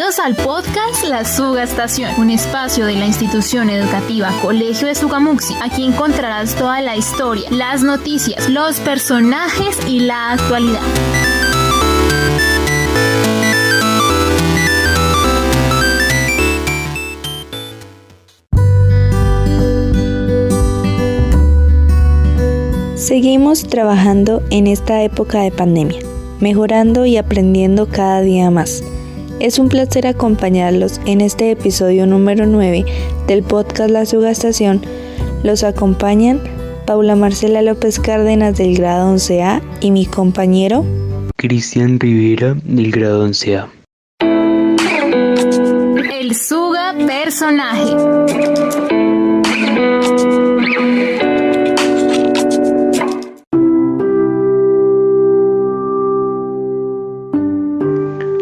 Bienvenidos al podcast La Sugastación, un espacio de la institución educativa Colegio de Sugamuxi. Aquí encontrarás toda la historia, las noticias, los personajes y la actualidad. Seguimos trabajando en esta época de pandemia, mejorando y aprendiendo cada día más. Es un placer acompañarlos en este episodio número 9 del podcast La Sugastación. Los acompañan Paula Marcela López Cárdenas del grado 11A y mi compañero Cristian Rivera del grado 11A. El Suga Personaje.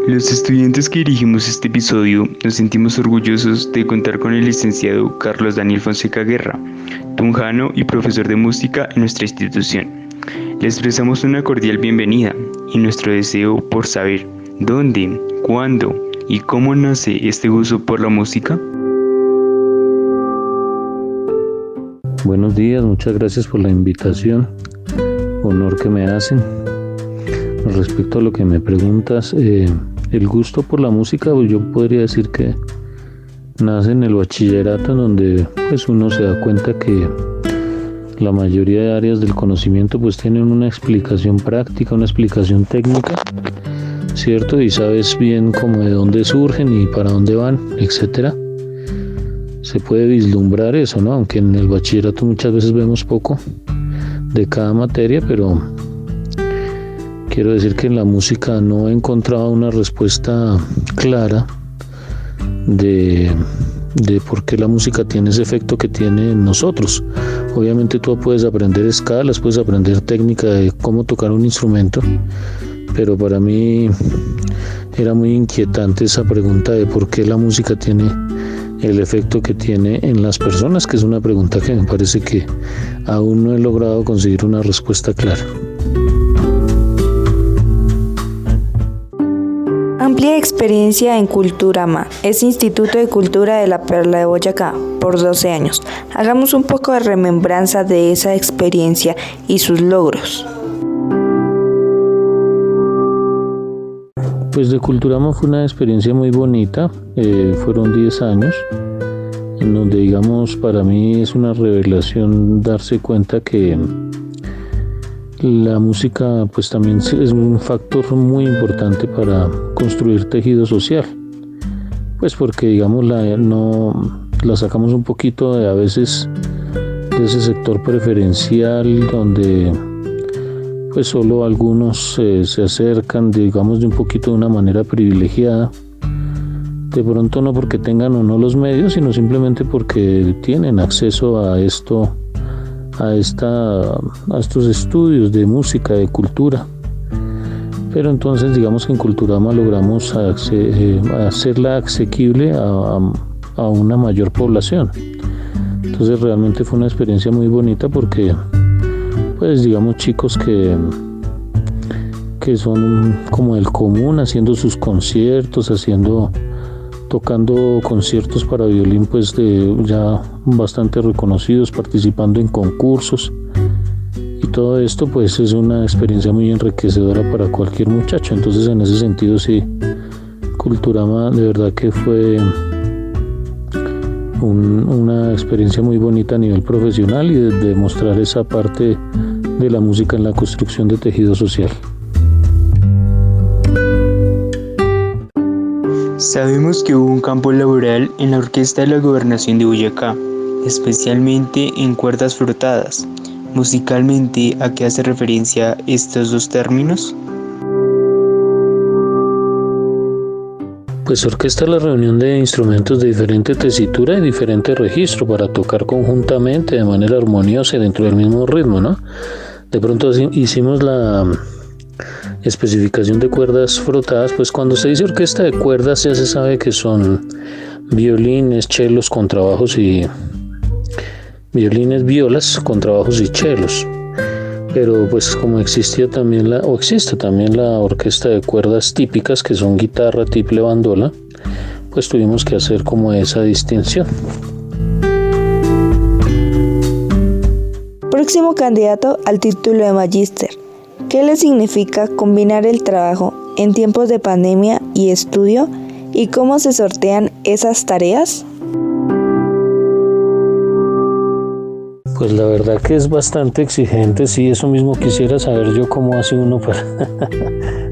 Los estudiantes que dirigimos este episodio nos sentimos orgullosos de contar con el licenciado Carlos Daniel Fonseca Guerra, tunjano y profesor de música en nuestra institución. Le expresamos una cordial bienvenida y nuestro deseo por saber dónde, cuándo y cómo nace este gusto por la música. Buenos días, muchas gracias por la invitación, honor que me hacen. Respecto a lo que me preguntas, el gusto por la música, pues yo podría decir que nace en el bachillerato, en donde pues uno se da cuenta que la mayoría de áreas del conocimiento pues tienen una explicación práctica, una explicación técnica, ¿cierto? Y sabes bien cómo de dónde surgen y para dónde van, etcétera. Se puede vislumbrar eso, ¿no? Aunque en el bachillerato muchas veces vemos poco de cada materia, pero quiero decir que en la música no he encontrado una respuesta clara de por qué la música tiene ese efecto que tiene en nosotros. Obviamente tú puedes aprender escalas, puedes aprender técnica de cómo tocar un instrumento, pero para mí era muy inquietante esa pregunta de por qué la música tiene el efecto que tiene en las personas, que es una pregunta que me parece que aún no he logrado conseguir una respuesta clara. Amplia experiencia en Culturama, es Instituto de Cultura de la Perla de Boyacá, por 12 años. Hagamos un poco de remembranza de esa experiencia y sus logros. Pues de Culturama fue una experiencia muy bonita, fueron 10 años, en donde digamos para mí es una revelación darse cuenta que la música pues también es un factor muy importante para construir tejido social, pues porque digamos la sacamos un poquito a veces de ese sector preferencial donde pues solo algunos se acercan, digamos, de un poquito de una manera privilegiada, de pronto no porque tengan o no los medios, sino simplemente porque tienen acceso a estos estudios de música, de cultura. Pero entonces digamos que en Culturama logramos hacerla asequible a una mayor población. Entonces realmente fue una experiencia muy bonita porque pues digamos chicos que son como del común, haciendo sus conciertos, tocando conciertos para violín pues ya bastante reconocidos, participando en concursos, y todo esto pues es una experiencia muy enriquecedora para cualquier muchacho. Entonces en ese sentido sí, Culturama de verdad que fue una experiencia muy bonita a nivel profesional y de demostrar esa parte de la música en la construcción de tejido social. Sabemos que hubo un campo laboral en la Orquesta de la Gobernación de Boyacá, especialmente en cuerdas frotadas. Musicalmente, ¿a qué hace referencia estos dos términos? Pues orquesta es la reunión de instrumentos de diferente tesitura y diferente registro para tocar conjuntamente de manera armoniosa y dentro del mismo ritmo, ¿no? De pronto hicimos la especificación de cuerdas frotadas, pues cuando se dice orquesta de cuerdas ya se sabe que son violines, chelos, contrabajos y violas, contrabajos y chelos. Pero pues como existe también la orquesta de cuerdas típicas, que son guitarra, tiple, bandola, pues tuvimos que hacer como esa distinción. Próximo candidato al título de magíster. ¿Qué le significa combinar el trabajo en tiempos de pandemia y estudio? ¿Y cómo se sortean esas tareas? Pues la verdad que es bastante exigente, sí, eso mismo quisiera saber yo cómo hace uno para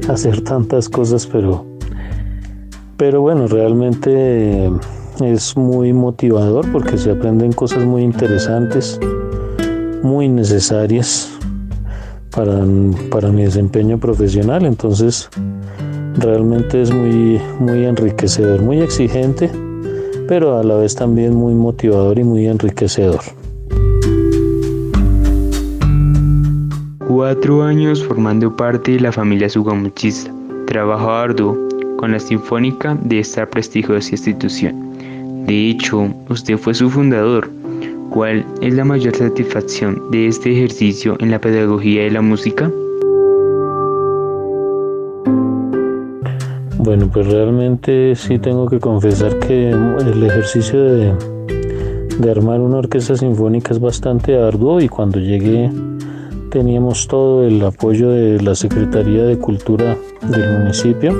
hacer tantas cosas, pero bueno, realmente es muy motivador porque se aprenden cosas muy interesantes, muy necesarias para mi desempeño profesional, entonces realmente es muy enriquecedor, muy exigente, pero a la vez también muy motivador y muy enriquecedor. 4 años formando parte de la familia sugamuchista, trabajo arduo con la Sinfónica de esta prestigiosa institución. De hecho, usted fue su fundador. ¿Cuál es la mayor satisfacción de este ejercicio en la pedagogía de la música? Bueno, pues realmente sí tengo que confesar que el ejercicio de armar una orquesta sinfónica es bastante arduo, y cuando llegué teníamos todo el apoyo de la Secretaría de Cultura del municipio,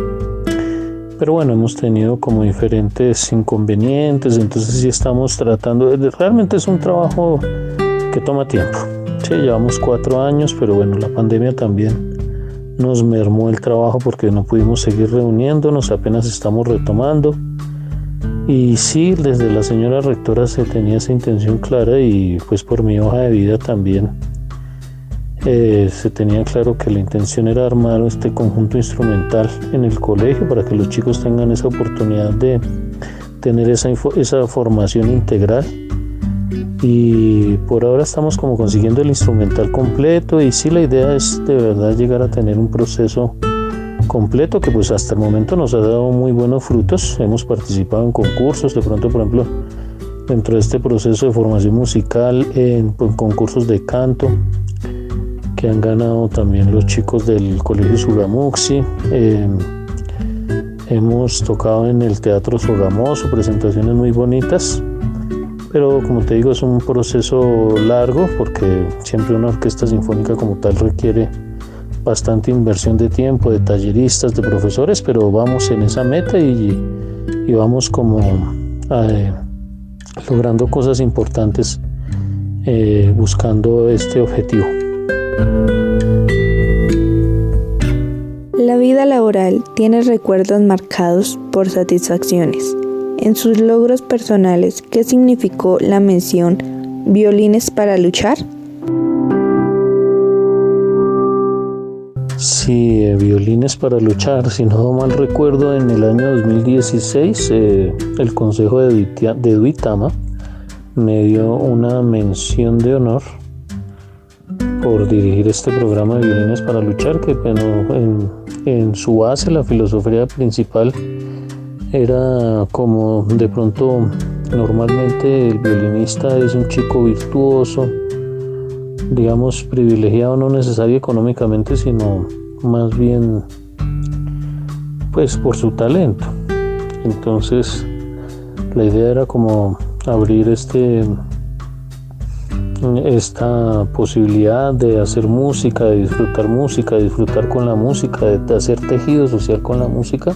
pero bueno, hemos tenido como diferentes inconvenientes, entonces sí estamos tratando, realmente es un trabajo que toma tiempo. Sí, llevamos 4 años, pero bueno, la pandemia también nos mermó el trabajo porque no pudimos seguir reuniéndonos, apenas estamos retomando. Y sí, desde la señora rectora se tenía esa intención clara, y pues por mi hoja de vida también se tenía claro que la intención era armar este conjunto instrumental en el colegio para que los chicos tengan esa oportunidad de tener esa formación integral. Y por ahora estamos como consiguiendo el instrumental completo, y sí, la idea es de verdad llegar a tener un proceso completo que pues hasta el momento nos ha dado muy buenos frutos. Hemos participado en concursos, de pronto, por ejemplo, dentro de este proceso de formación musical, en concursos de canto que han ganado también los chicos del Colegio Sugamuxi. Hemos tocado en el Teatro Sogamoso, presentaciones muy bonitas, pero como te digo, es un proceso largo porque siempre una orquesta sinfónica como tal requiere bastante inversión de tiempo, de talleristas, de profesores, pero vamos en esa meta y vamos como logrando cosas importantes buscando este objetivo. La vida laboral tiene recuerdos marcados por satisfacciones. En sus logros personales, ¿qué significó la mención Violines para luchar? Sí, Violines para luchar, si no mal recuerdo, en el año 2016 el Consejo de Duitama me dio una mención de honor por dirigir este programa de Violines para luchar, que bueno, en su base, la filosofía principal era como de pronto normalmente el violinista es un chico virtuoso, digamos privilegiado, no necesario económicamente, sino más bien pues por su talento. Entonces la idea era como abrir esta posibilidad de hacer música, de disfrutar con la música, de hacer tejido social con la música,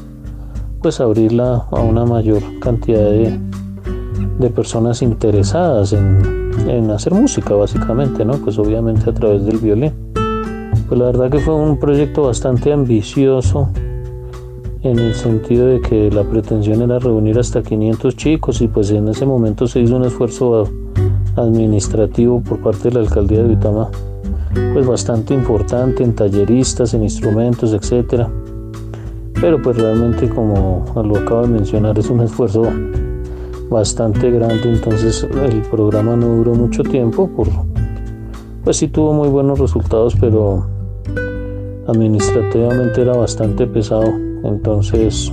pues abrirla a una mayor cantidad de personas interesadas en hacer música, básicamente, ¿no? Pues obviamente a través del violín. Pues la verdad que fue un proyecto bastante ambicioso, en el sentido de que la pretensión era reunir hasta 500 chicos, y pues en ese momento se hizo un esfuerzo administrativo por parte de la alcaldía de Duitama, pues bastante importante, en talleristas, en instrumentos, etcétera. Pero pues realmente, como lo acabo de mencionar, es un esfuerzo bastante grande, entonces el programa no duró mucho tiempo, pues sí tuvo muy buenos resultados, pero administrativamente era bastante pesado, entonces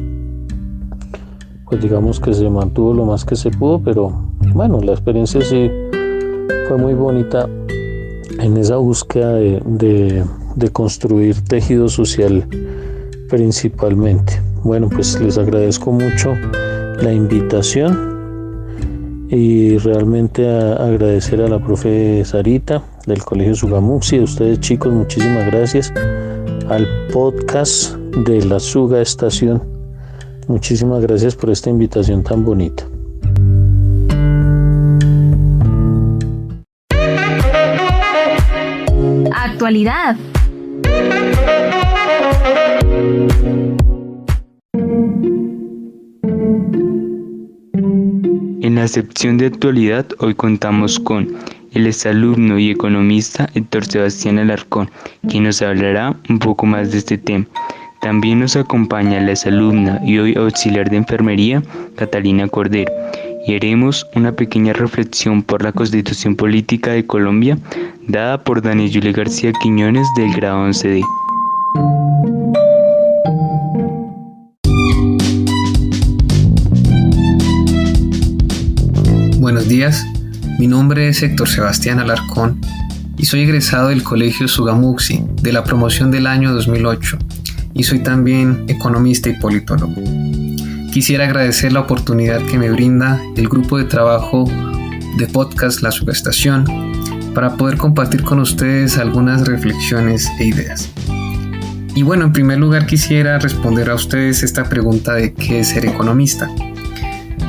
pues digamos que se mantuvo lo más que se pudo, pero bueno, la experiencia sí fue muy bonita en esa búsqueda de construir tejido social principalmente. Bueno, pues les agradezco mucho la invitación y realmente agradecer a la profe Sarita del Colegio Sugamuxi, a ustedes chicos, muchísimas gracias, al podcast de la Suga Estación, muchísimas gracias por esta invitación tan bonita. Actualidad. En la sección de actualidad hoy contamos con el exalumno y economista Héctor Sebastián Alarcón, quien nos hablará un poco más de este tema. También nos acompaña la exalumna y hoy auxiliar de enfermería Catalina Cordero, y haremos una pequeña reflexión por la Constitución Política de Colombia dada por Daniel Julie García Quiñones del grado 11D. Buenos días, mi nombre es Héctor Sebastián Alarcón y soy egresado del Colegio Sugamuxi de la promoción del año 2008 y soy también economista y politólogo. Quisiera agradecer la oportunidad que me brinda el grupo de trabajo de podcast La Subestación para poder compartir con ustedes algunas reflexiones e ideas. Y bueno, en primer lugar quisiera responder a ustedes esta pregunta de ¿qué es ser economista?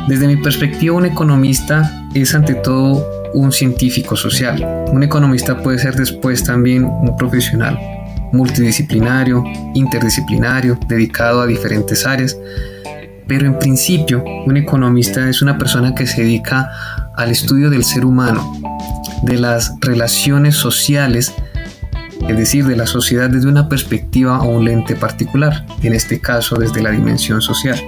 Desde mi perspectiva, un economista es ante todo un científico social. Un economista puede ser después también un profesional multidisciplinario, interdisciplinario, dedicado a diferentes áreas. Pero en principio, un economista es una persona que se dedica al estudio del ser humano, de las relaciones sociales, es decir, de la sociedad desde una perspectiva o un lente particular, en este caso desde la dimensión social.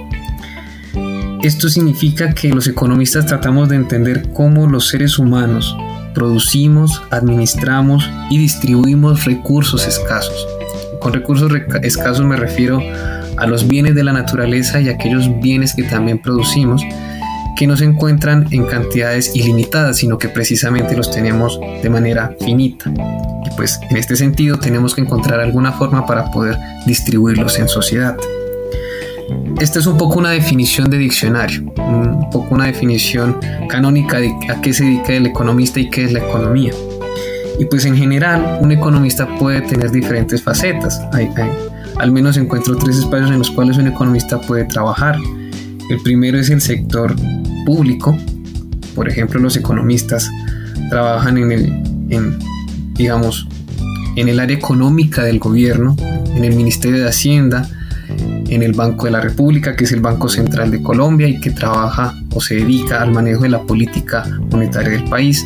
Esto significa que los economistas tratamos de entender cómo los seres humanos producimos, administramos y distribuimos recursos escasos. Con recursos escasos me refiero a los bienes de la naturaleza y aquellos bienes que también producimos, que no se encuentran en cantidades ilimitadas, sino que precisamente los tenemos de manera finita. Y pues en este sentido tenemos que encontrar alguna forma para poder distribuirlos en sociedad. Esta es un poco una definición de diccionario, un poco una definición canónica de a qué se dedica el economista y qué es la economía. Y pues en general un economista puede tener diferentes facetas. Al menos encuentro 3 espacios en los cuales un economista puede trabajar. El primero es el sector público. Por ejemplo, los economistas trabajan en el área económica del gobierno, en el Ministerio de Hacienda, en el Banco de la República, que es el Banco Central de Colombia y que trabaja o se dedica al manejo de la política monetaria del país,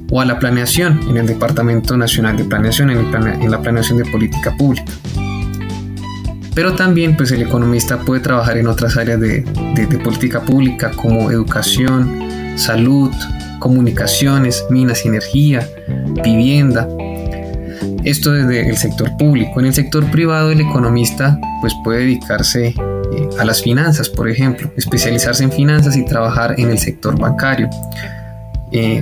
o a la planeación en el Departamento Nacional de Planeación, en la planeación de política pública. Pero también pues el economista puede trabajar en otras áreas de política pública como educación, salud, comunicaciones, minas y energía, vivienda. Esto desde el sector público. En el sector privado el economista pues puede dedicarse a las finanzas, por ejemplo, especializarse en finanzas y trabajar en el sector bancario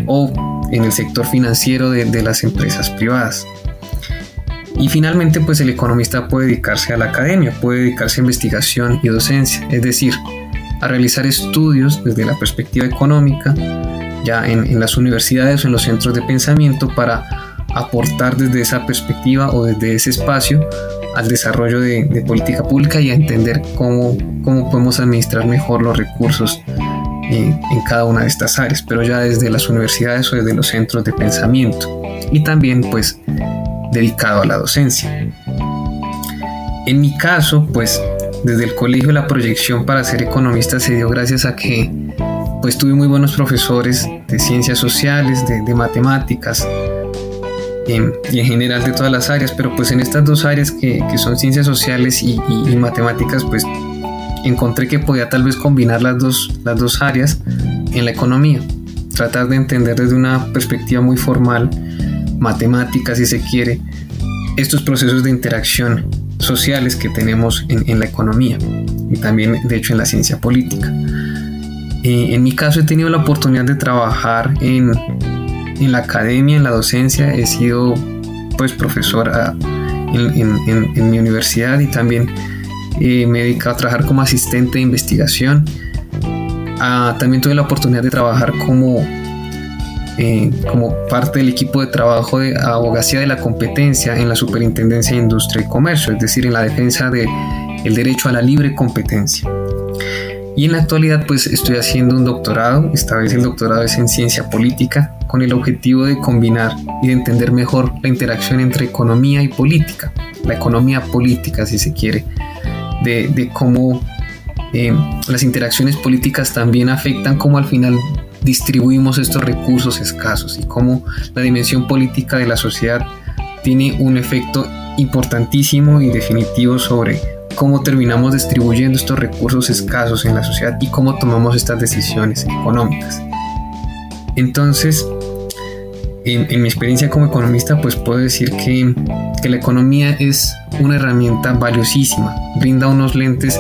o en el sector financiero de las empresas privadas. Y finalmente pues el economista puede dedicarse a la academia, puede dedicarse a investigación y docencia, es decir, a realizar estudios desde la perspectiva económica ya en las universidades o en los centros de pensamiento para aportar desde esa perspectiva o desde ese espacio al desarrollo de política pública y a entender cómo podemos administrar mejor los recursos en cada una de estas áreas, pero ya desde las universidades o desde los centros de pensamiento y también pues dedicado a la docencia. En mi caso pues desde el colegio la proyección para ser economista se dio gracias a que pues tuve muy buenos profesores de ciencias sociales, de matemáticas y en general de todas las áreas, pero pues en estas 2 áreas que son ciencias sociales y matemáticas pues encontré que podía tal vez combinar las dos áreas en la economía, tratar de entender desde una perspectiva muy formal, matemática si se quiere, estos procesos de interacción sociales que tenemos en la economía y también de hecho en la ciencia política. En mi caso he tenido la oportunidad de trabajar en la academia, en la docencia. He sido pues profesor en mi universidad y también me he dedicado a trabajar como asistente de investigación También tuve la oportunidad de trabajar como parte del equipo de trabajo de abogacía de la competencia en la Superintendencia de Industria y Comercio, es decir, en la defensa del derecho a la libre competencia. Y en la actualidad pues estoy haciendo un doctorado, esta vez el doctorado es en ciencia política, con el objetivo de combinar y de entender mejor la interacción entre economía y política, la economía política si se quiere, de cómo las interacciones políticas también afectan cómo al final distribuimos estos recursos escasos y cómo la dimensión política de la sociedad tiene un efecto importantísimo y definitivo sobre cómo terminamos distribuyendo estos recursos escasos en la sociedad y cómo tomamos estas decisiones económicas. Entonces, en mi experiencia como economista, pues puedo decir que la economía es una herramienta valiosísima, brinda unos lentes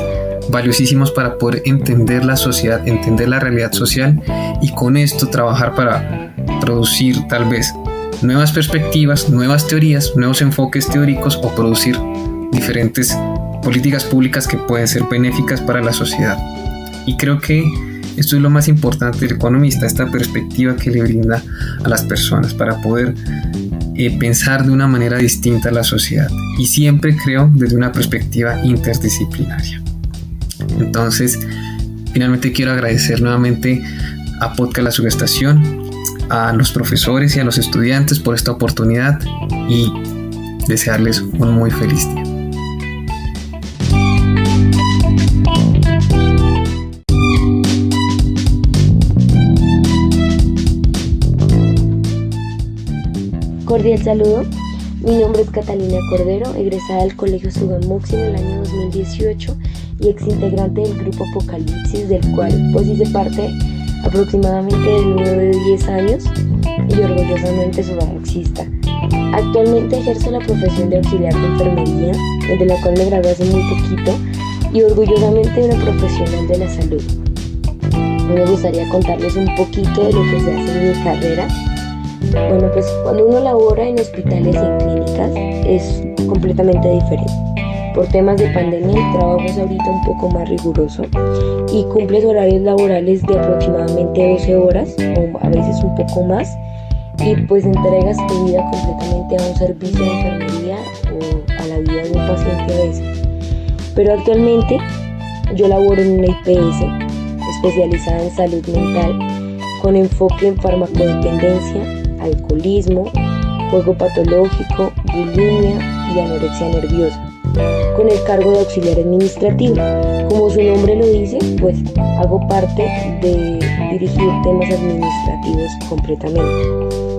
valiosísimos para poder entender la sociedad, entender la realidad social y con esto trabajar para producir tal vez nuevas perspectivas, nuevas teorías, nuevos enfoques teóricos o producir diferentes políticas públicas que pueden ser benéficas para la sociedad. Y creo que esto es lo más importante del economista, esta perspectiva que le brinda a las personas para poder pensar de una manera distinta a la sociedad y siempre creo desde una perspectiva interdisciplinaria. Entonces, finalmente quiero agradecer nuevamente a Podcast La Subestación, a los profesores y a los estudiantes por esta oportunidad y desearles un muy feliz día. Cordial saludo, mi nombre es Catalina Cordero, egresada del Colegio Sugamuxi en el año 2018 y exintegrante del grupo Apocalipsis, del cual pues hice parte aproximadamente del número de 10 años y orgullosamente sugamuxista. Actualmente ejerzo la profesión de auxiliar de enfermería, de la cual me gradué hace muy poquito y orgullosamente una profesional de la salud. Me gustaría contarles un poquito de lo que se hace en mi carrera. Bueno, pues cuando uno labora en hospitales y en clínicas es completamente diferente. Por temas de pandemia el trabajo es ahorita un poco más riguroso y cumples horarios laborales de aproximadamente 12 horas o a veces un poco más y pues entregas tu vida completamente a un servicio de enfermería o a la vida de un paciente a veces. Pero actualmente yo laboro en una IPS especializada en salud mental con enfoque en farmacodependencia, alcoholismo, juego patológico, bulimia y anorexia nerviosa, con el cargo de auxiliar administrativo. Como su nombre lo dice, pues hago parte de dirigir temas administrativos completamente,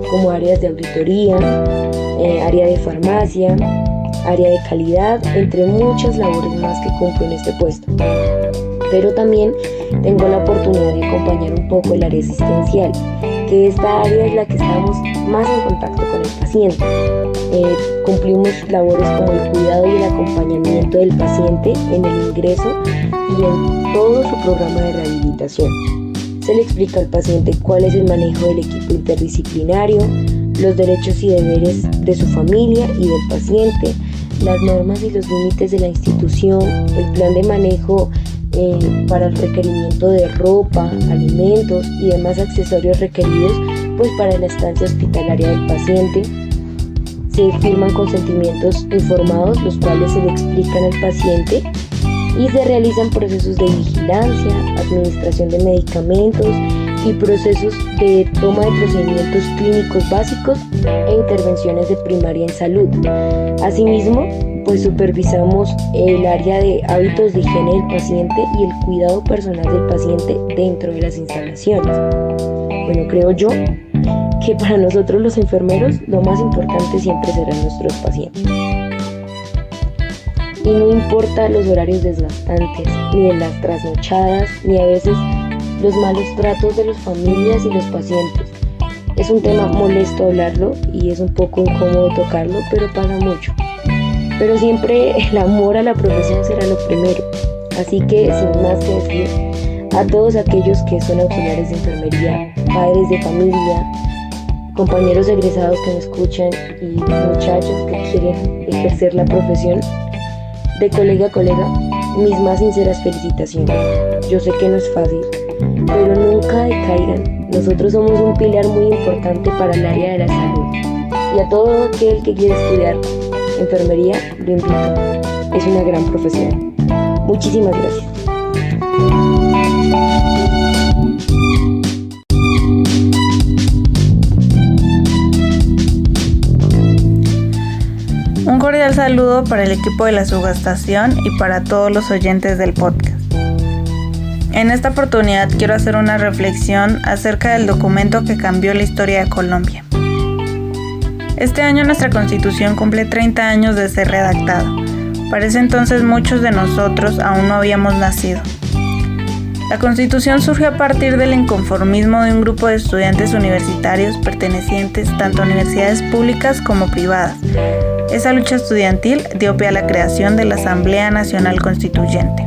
como áreas de auditoría, área de farmacia, área de calidad, entre muchas labores más que cumplo en este puesto. Pero también tengo la oportunidad de acompañar un poco el área asistencial, que esta área es la que estamos más en contacto con el paciente. Cumplimos labores como el cuidado y el acompañamiento del paciente en el ingreso y en todo su programa de rehabilitación. Se le explica al paciente cuál es el manejo del equipo interdisciplinario, los derechos y deberes de su familia y del paciente, las normas y los límites de la institución, el plan de manejo para el requerimiento de ropa, alimentos y demás accesorios requeridos pues para la estancia hospitalaria del paciente. Se firman consentimientos informados, los cuales se le explican al paciente, y se realizan procesos de vigilancia, administración de medicamentos y procesos de toma de procedimientos clínicos básicos e intervenciones de primaria en salud. Asimismo, pues supervisamos el área de hábitos de higiene del paciente y el cuidado personal del paciente dentro de las instalaciones. Bueno, creo yo que para nosotros los enfermeros lo más importante siempre serán nuestros pacientes. Y no importa los horarios desgastantes, ni de las trasnochadas, ni a veces los malos tratos de las familias y los pacientes. Es un tema molesto hablarlo y es un poco incómodo tocarlo, pero pasa mucho. Pero siempre el amor a la profesión será lo primero. Así que, sin más que decir, a todos aquellos que son auxiliares de enfermería, padres de familia, compañeros egresados que me escuchan y muchachos que quieren ejercer la profesión, de colega a colega, mis más sinceras felicitaciones. Yo sé que no es fácil, pero nunca decaigan. Nosotros somos un pilar muy importante para el área de la salud. Y a todo aquel que quiere estudiar enfermería, lo invito. Es una gran profesión. Muchísimas gracias. Un cordial saludo para el equipo de la subestación y para todos los oyentes del podcast. En esta oportunidad quiero hacer una reflexión acerca del documento que cambió la historia de Colombia. Este año nuestra Constitución cumple 30 años de ser redactada. Para ese entonces muchos de nosotros aún no habíamos nacido. La Constitución surge a partir del inconformismo de un grupo de estudiantes universitarios pertenecientes tanto a universidades públicas como privadas. Esa lucha estudiantil dio pie a la creación de la Asamblea Nacional Constituyente.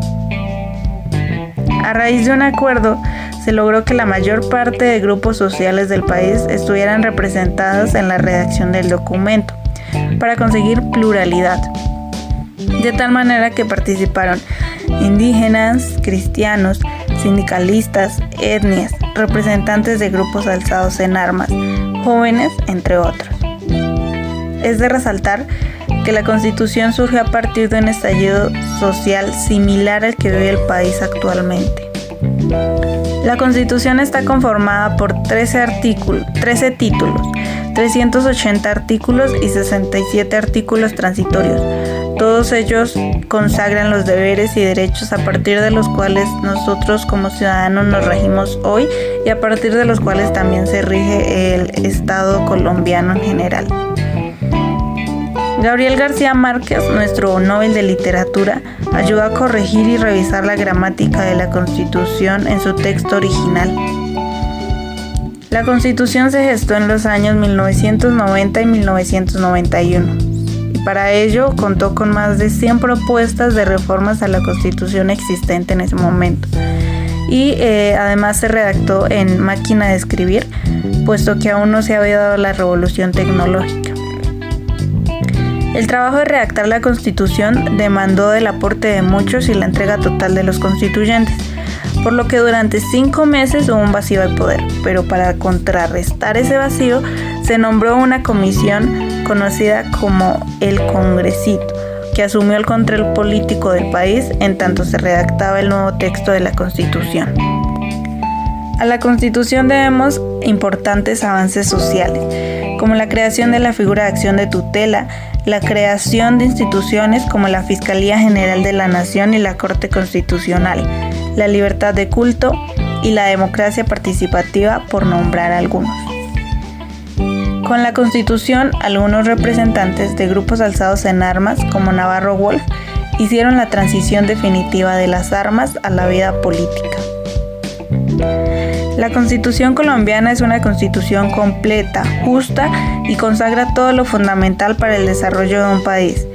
A raíz de un acuerdo, se logró que la mayor parte de grupos sociales del país estuvieran representados en la redacción del documento, para conseguir pluralidad. De tal manera que participaron indígenas, cristianos, sindicalistas, etnias, representantes de grupos alzados en armas, jóvenes, entre otros. Es de resaltar que la Constitución surge a partir de un estallido social similar al que vive el país actualmente. La Constitución está conformada por 13 títulos, 380 artículos y 67 artículos transitorios. Todos ellos consagran los deberes y derechos a partir de los cuales nosotros como ciudadanos nos regimos hoy y a partir de los cuales también se rige el Estado colombiano en general. Gabriel García Márquez, nuestro Nobel de Literatura, ayudó a corregir y revisar la gramática de la Constitución en su texto original. La Constitución se gestó en los años 1990 y 1991 y para ello contó con más de 100 propuestas de reformas a la Constitución existente en ese momento y además se redactó en máquina de escribir, puesto que aún no se había dado la revolución tecnológica. El trabajo de redactar la Constitución demandó del aporte de muchos y la entrega total de los constituyentes, por lo que durante 5 meses hubo un vacío de poder, pero para contrarrestar ese vacío se nombró una comisión conocida como el Congresito, que asumió el control político del país en tanto se redactaba el nuevo texto de la Constitución. A la Constitución debemos importantes avances sociales, como la creación de la figura de acción de tutela, la creación de instituciones como la Fiscalía General de la Nación y la Corte Constitucional, la libertad de culto y la democracia participativa, por nombrar algunos. Con la Constitución, algunos representantes de grupos alzados en armas, como Navarro Wolf, hicieron la transición definitiva de las armas a la vida política. La Constitución colombiana es una constitución completa, justa y consagra todo lo fundamental para el desarrollo de un país.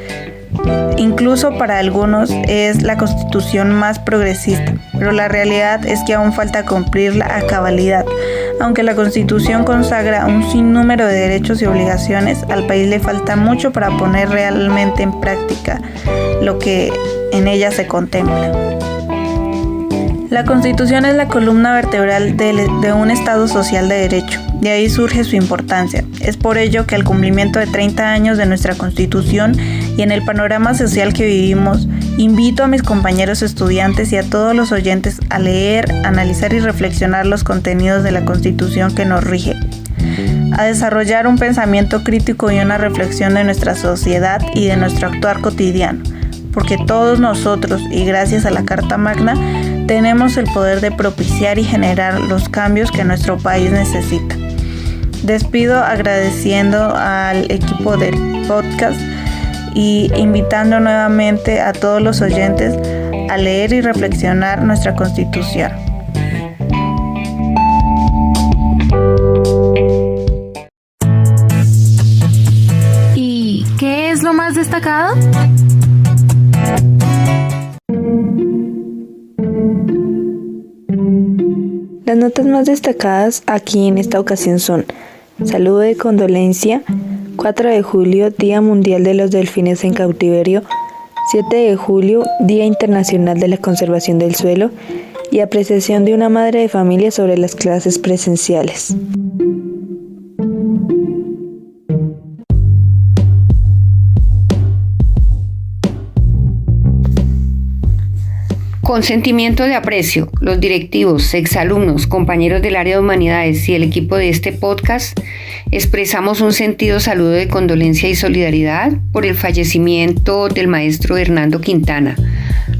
Incluso para algunos es la constitución más progresista, pero la realidad es que aún falta cumplirla a cabalidad. Aunque la Constitución consagra un sinnúmero de derechos y obligaciones, al país le falta mucho para poner realmente en práctica lo que en ella se contempla. La Constitución es la columna vertebral de un Estado social de derecho, de ahí surge su importancia. Es por ello que al cumplimiento de 30 años de nuestra Constitución y en el panorama social que vivimos, invito a mis compañeros estudiantes y a todos los oyentes a leer, analizar y reflexionar los contenidos de la Constitución que nos rige, a desarrollar un pensamiento crítico y una reflexión de nuestra sociedad y de nuestro actuar cotidiano, porque todos nosotros, y gracias a la Carta Magna, tenemos el poder de propiciar y generar los cambios que nuestro país necesita. Despido agradeciendo al equipo del podcast y invitando nuevamente a todos los oyentes a leer y reflexionar nuestra Constitución. ¿Y qué es lo más destacado? Las notas más destacadas aquí en esta ocasión son: saludo de condolencia, 4 de julio, Día Mundial de los Delfines en Cautiverio, 7 de julio, Día Internacional de la Conservación del Suelo, y apreciación de una madre de familia sobre las clases presenciales. Con sentimiento de aprecio, los directivos, exalumnos, compañeros del área de humanidades y el equipo de este podcast, expresamos un sentido saludo de condolencia y solidaridad por el fallecimiento del maestro Hernando Quintana,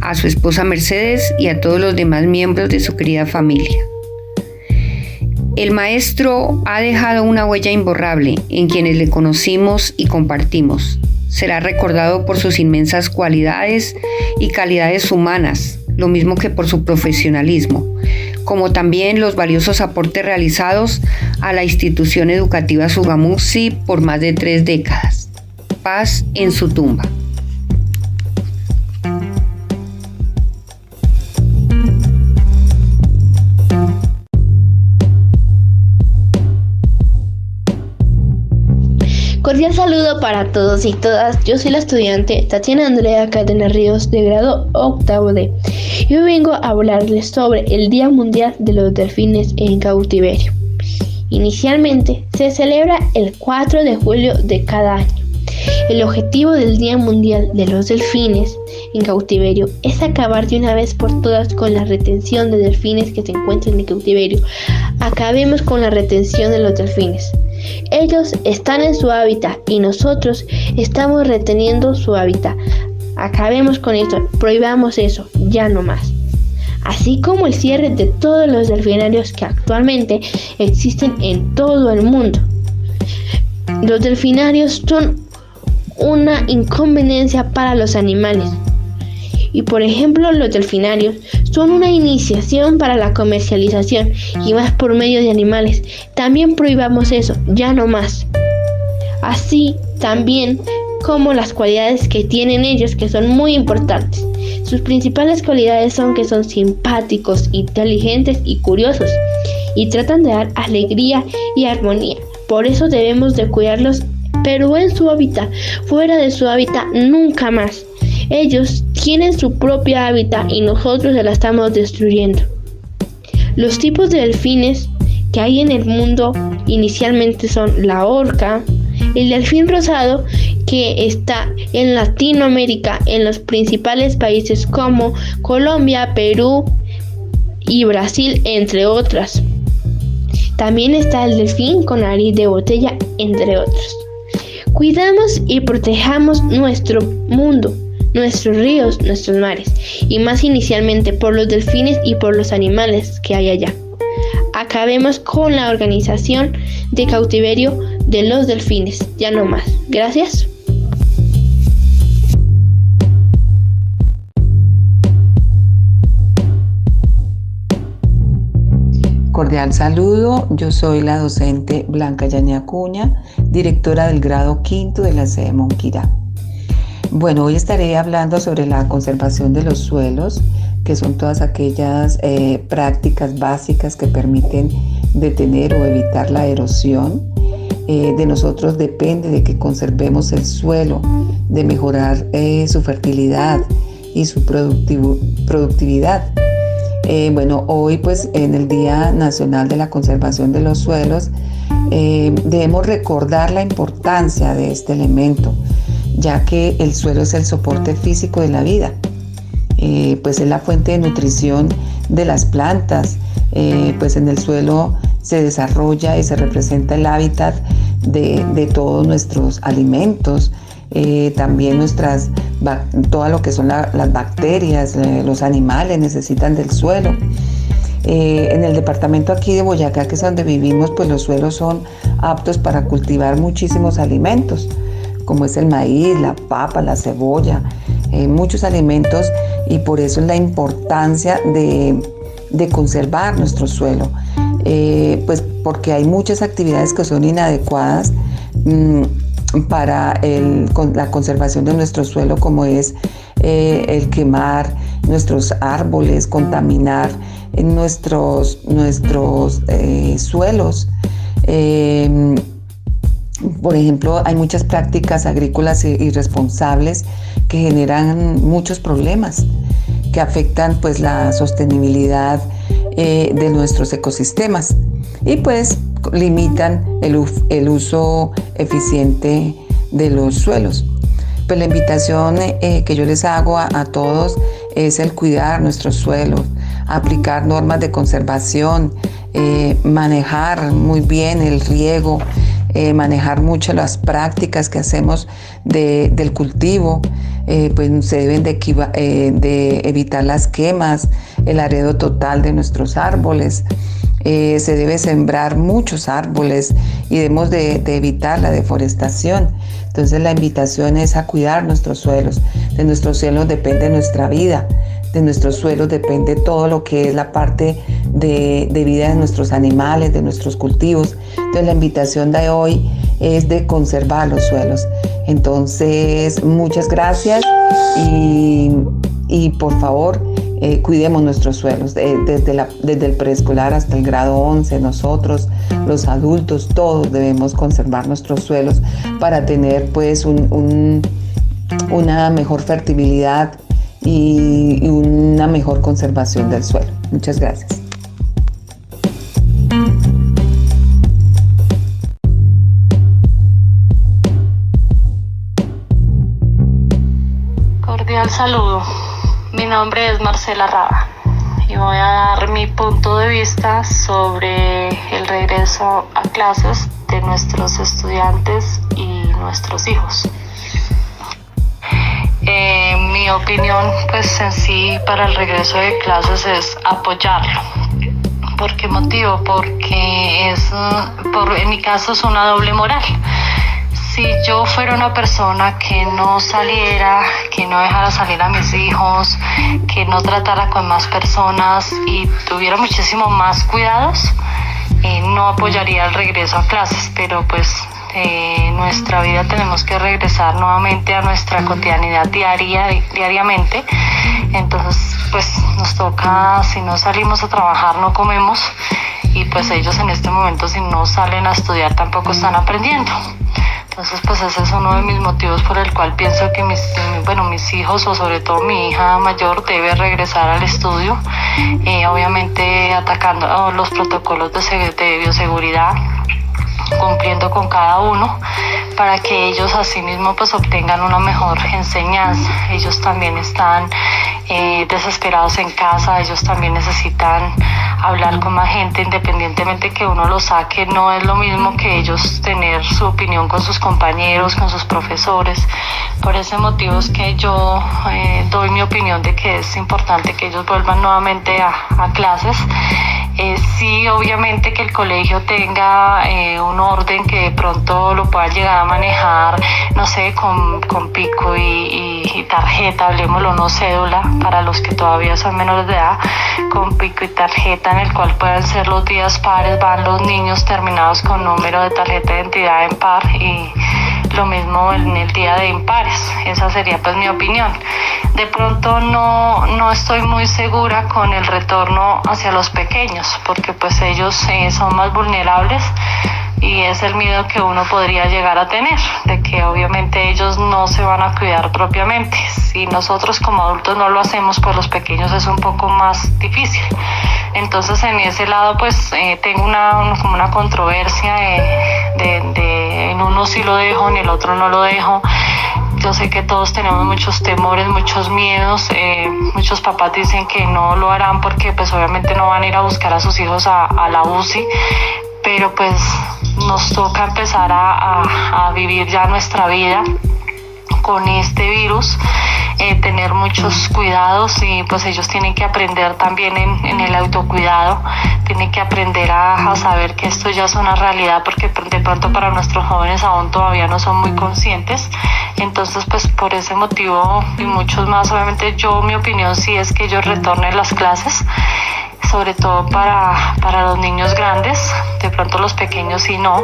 a su esposa Mercedes y a todos los demás miembros de su querida familia. El maestro ha dejado una huella imborrable en quienes le conocimos y compartimos. Será recordado por sus inmensas cualidades y calidades humanas, lo mismo que por su profesionalismo, como también los valiosos aportes realizados a la institución educativa Sugamuxi por más de 3 décadas. Paz en su tumba. Cordial saludo para todos y todas. Yo soy la estudiante Tatiana Andrea Cadena Ríos de grado 8º D. Y hoy vengo a hablarles sobre el Día Mundial de los Delfines en Cautiverio. Inicialmente se celebra el 4 de julio de cada año. El objetivo del Día Mundial de los Delfines en Cautiverio es acabar de una vez por todas con la retención de delfines que se encuentran en cautiverio. Acabemos con la retención de los delfines. Ellos están en su hábitat y nosotros estamos reteniendo su hábitat. Acabemos con esto, prohibamos eso, ya no más. Así como el cierre de todos los delfinarios que actualmente existen en todo el mundo. Los delfinarios son una inconveniencia para los animales. Y por ejemplo, los delfinarios son una iniciación para la comercialización y más por medio de animales. También prohibamos eso, ya no más. Así también como las cualidades que tienen ellos, que son muy importantes. Sus principales cualidades son que son simpáticos, inteligentes y curiosos, y tratan de dar alegría y armonía. Por eso debemos de cuidarlos, pero en su hábitat. Fuera de su hábitat nunca más. Ellos tienen su propia hábitat y nosotros se la estamos destruyendo. Los tipos de delfines que hay en el mundo inicialmente son la orca, el delfín rosado, que está en Latinoamérica, en los principales países como Colombia, Perú y Brasil, entre otras. También está el delfín con nariz de botella, entre otros. Cuidamos y protejamos nuestro mundo, nuestros ríos, nuestros mares, y más inicialmente por los delfines y por los animales que hay allá. Acabemos con la organización de cautiverio de los delfines, ya no más. Gracias. Cordial saludo, yo soy la docente Blanca Yaña Acuña, directora del grado 5º de la sede Monquirá. Bueno, hoy estaré hablando sobre la conservación de los suelos, que son todas aquellas prácticas básicas que permiten detener o evitar la erosión. De nosotros depende de que conservemos el suelo, de mejorar su fertilidad y su productividad. Bueno, hoy pues en el Día Nacional de la Conservación de los Suelos debemos recordar la importancia de este elemento, ya que el suelo es el soporte físico de la vida, pues es la fuente de nutrición de las plantas, pues en el suelo se desarrolla y se representa el hábitat de todos nuestros alimentos, también todo lo que son las bacterias, los animales necesitan del suelo. En el departamento aquí de Boyacá, que es donde vivimos, pues los suelos son aptos para cultivar muchísimos alimentos, como es el maíz, la papa, la cebolla, muchos alimentos, y por eso es la importancia de conservar nuestro suelo, pues porque hay muchas actividades que son inadecuadas para la conservación de nuestro suelo, como es el quemar nuestros árboles, contaminar nuestros suelos. Por ejemplo, hay muchas prácticas agrícolas irresponsables que generan muchos problemas. que afectan pues la sostenibilidad de nuestros ecosistemas y pues limitan el uso eficiente de los suelos. Pues la invitación que yo les hago a todos es el cuidar nuestros suelos, aplicar normas de conservación, manejar muy bien el riego, manejar mucho las prácticas que hacemos del cultivo, pues se deben de evitar las quemas, el arredo total de nuestros árboles. Se debe sembrar muchos árboles y debemos de evitar la deforestación. Entonces la invitación es a cuidar nuestros suelos. De nuestros suelos depende nuestra vida, de nuestros suelos depende todo lo que es la parte de vida de nuestros animales, de nuestros cultivos. Entonces la invitación de hoy es de conservar los suelos. Entonces muchas gracias y por favor cuidemos nuestros suelos, desde el preescolar hasta el grado 11, nosotros, los adultos, todos debemos conservar nuestros suelos para tener pues una mejor fertilidad y una mejor conservación del suelo. Muchas gracias. Cordial saludo. Mi nombre es Marcela Raba y voy a dar mi punto de vista sobre el regreso a clases de nuestros estudiantes y nuestros hijos. Mi opinión, pues en sí, para el regreso de clases es apoyarlo. ¿Por qué motivo? Porque en mi caso es una doble moral. Si yo fuera una persona que no saliera, que no dejara salir a mis hijos, que no tratara con más personas y tuviera muchísimo más cuidados, no apoyaría el regreso a clases, pero pues nuestra vida tenemos que regresar nuevamente a nuestra cotidianidad diariamente. Entonces pues nos toca, si no salimos a trabajar no comemos y pues ellos en este momento si no salen a estudiar tampoco están aprendiendo. Entonces pues ese es uno de mis motivos por el cual pienso que mis hijos o sobre todo mi hija mayor debe regresar al estudio, obviamente atacando los protocolos de bioseguridad, cumpliendo con cada uno para que ellos asimismo pues obtengan una mejor enseñanza. Ellos también están desesperados en casa, ellos también necesitan hablar con más gente, independientemente que uno los saque, no es lo mismo que ellos tener su opinión con sus compañeros, con sus profesores. Por ese motivo es que yo doy mi opinión de que es importante que ellos vuelvan nuevamente a clases. Sí, obviamente que el colegio tenga un orden que de pronto lo puedan llegar a manejar, no sé, con pico y tarjeta, hablemoslo, no cédula, para los que todavía son menores de edad, con pico y tarjeta en el cual puedan ser los días pares, van los niños terminados con número de tarjeta de identidad en par y lo mismo en el día de impares. Esa sería pues mi opinión. De pronto no estoy muy segura con el retorno hacia los pequeños, porque pues ellos son más vulnerables y es el miedo que uno podría llegar a tener, de que obviamente ellos no se van a cuidar propiamente. Si nosotros como adultos no lo hacemos, pues los pequeños es un poco más difícil. Entonces en ese lado pues tengo una controversia en uno sí lo dejo, en el otro no lo dejo. Yo sé que todos tenemos muchos temores, muchos miedos. Muchos papás dicen que no lo harán porque pues obviamente no van a ir a buscar a sus hijos a la UCI, pero pues nos toca empezar a vivir ya nuestra vida con este virus, tener muchos cuidados y pues ellos tienen que aprender también en el autocuidado, tienen que aprender a saber que esto ya es una realidad, porque de pronto para nuestros jóvenes aún todavía no son muy conscientes. Entonces pues por ese motivo y muchos más, obviamente mi opinión sí es que ellos retornen las clases, sobre todo para los niños grandes, de pronto los pequeños sí no,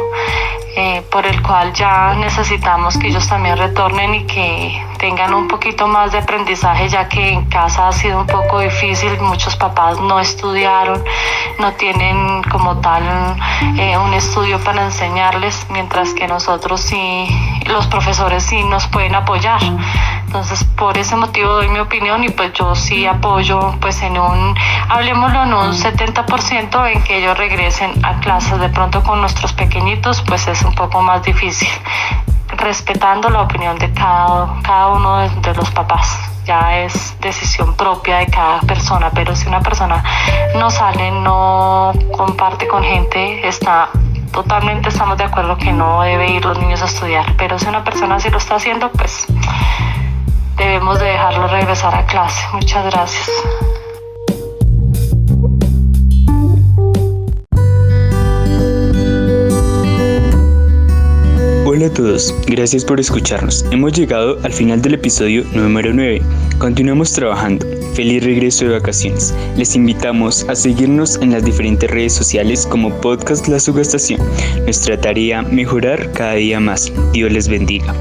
por el cual ya necesitamos que ellos también retornen y que tengan un poquito más de aprendizaje, ya que en casa ha sido un poco difícil, muchos papás no estudiaron, no tienen como tal un estudio para enseñarles, mientras que nosotros sí, los profesores sí nos pueden apoyar. Entonces, por ese motivo doy mi opinión y pues yo sí apoyo pues hablemoslo en un 70% en que ellos regresen a clases. De pronto con nuestros pequeñitos pues es un poco más difícil, respetando la opinión de cada uno de los papás. Ya es decisión propia de cada persona, pero si una persona no sale, no comparte con gente, estamos de acuerdo que no debe ir los niños a estudiar, pero si una persona sí lo está haciendo, pues debemos de dejarlo regresar a clase. Muchas gracias. Hola a todos, gracias por escucharnos. Hemos llegado al final del episodio número 9. Continuamos trabajando. Feliz regreso de vacaciones. Les invitamos a seguirnos en las diferentes redes sociales como Podcast La Subestación. Nuestra tarea, mejorar cada día más. Dios les bendiga.